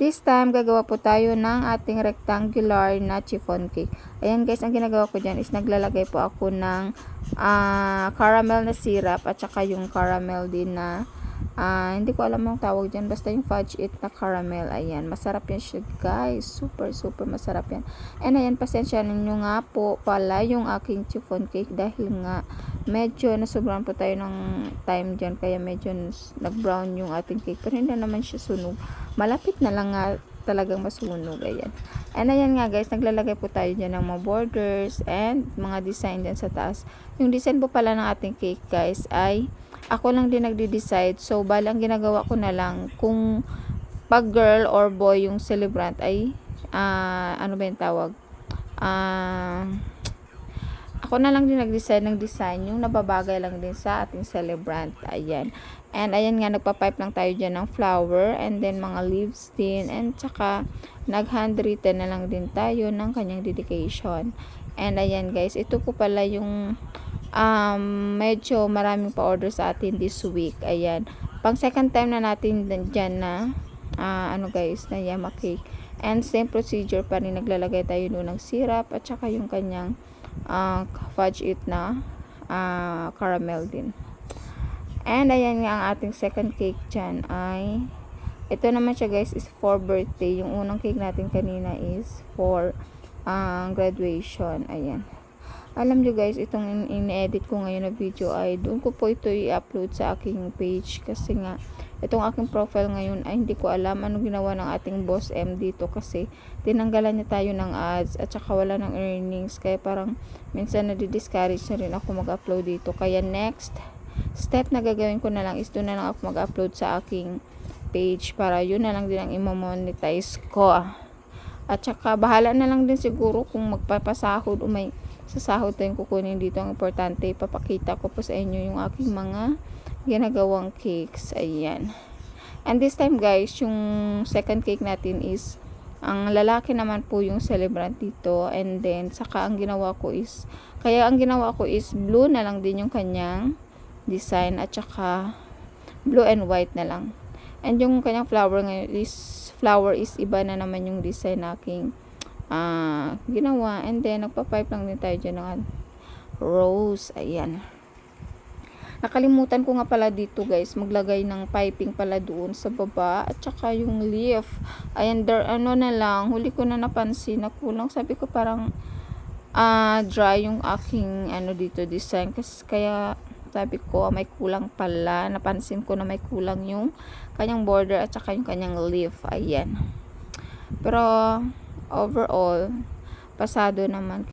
This time, gagawa po tayo ng ating rectangular na chiffon cake. Ayan guys, ang ginagawa ko dyan is naglalagay po ako ng caramel na syrup at saka yung caramel din na hindi ko alam ang tawag dyan, basta yung fudge it na caramel. Ayan, masarap yan siya guys, super masarap yan. And ayan, pasensya ninyo nga po pala yung aking chiffon cake dahil nga medyo nasobrahan po tayo ng time dyan, kaya medyo nag-brown yung ating cake, pero hindi naman siya sunog, malapit na lang nga talagang masunog. Ayan, and ayan nga guys, naglalagay po tayo dyan ng mga borders and mga design dyan sa taas. Yung design po pala ng ating cake guys ay ako lang din nagde-decide, so bali ang ginagawa ko na lang kung pag girl or boy yung celebrant ay ano ba yung tawag, ako na lang din nag-design ng design yung nababagay lang din sa ating celebrant. Ayan, and ayan nga, nagpa-pipe lang tayo dyan ng flower and then mga leaves din, and saka nag-handwritten na lang din tayo ng kanyang dedication. And ayan guys, ito po pala yung medyo maraming pa-order sa atin this week. Ayan, pang second time na natin dyan na ano guys, na yama cake, and same procedure pa rin, naglalagay tayo doon ng syrup at saka yung kanyang fudge it na caramel din. And ayan nga, ang ating second cake dyan ay ito naman siya guys, is for birthday. Yung unang cake natin kanina is for graduation. Ayan, alam nyo guys, itong in-edit ko ngayon na video ay doon ko po ito i-upload sa aking page, kasi nga itong aking profile ngayon ay hindi ko alam anong ginawa ng ating boss M dito, kasi tinanggalan niya tayo ng ads at saka wala ng earnings, kaya parang minsan nadi-discourage na rin ako mag-upload dito. Kaya next step na gagawin ko na lang is doon na lang ako mag-upload sa aking page, para yun na lang din ang i-monetize ko. At saka bahala na lang din siguro kung magpapasahod o may sasahod tayong kukunin dito. Ang importante, ipapakita ko po sa inyo yung aking mga ginagawang cakes. Ayan, and this time guys, yung second cake natin is ang lalaki naman po yung celebrant dito, and then saka ang ginawa ko is blue na lang din yung kanyang design at saka blue and white na lang, and yung kanyang flower is iba na naman yung design na aking ginawa. And then nagpa-pipe lang din tayo dyan ng rose. Ayan, nakalimutan ko nga pala dito guys maglagay ng piping pala doon sa baba at saka yung leaf. Ayan, ano na lang, huli ko na napansin na kulang, sabi ko parang dry yung aking dito design, kasi kaya sabi ko may kulang pala, napansin ko na may kulang yung kanyang border at saka yung kanyang leaf. Ayan, pero overall pasado naman.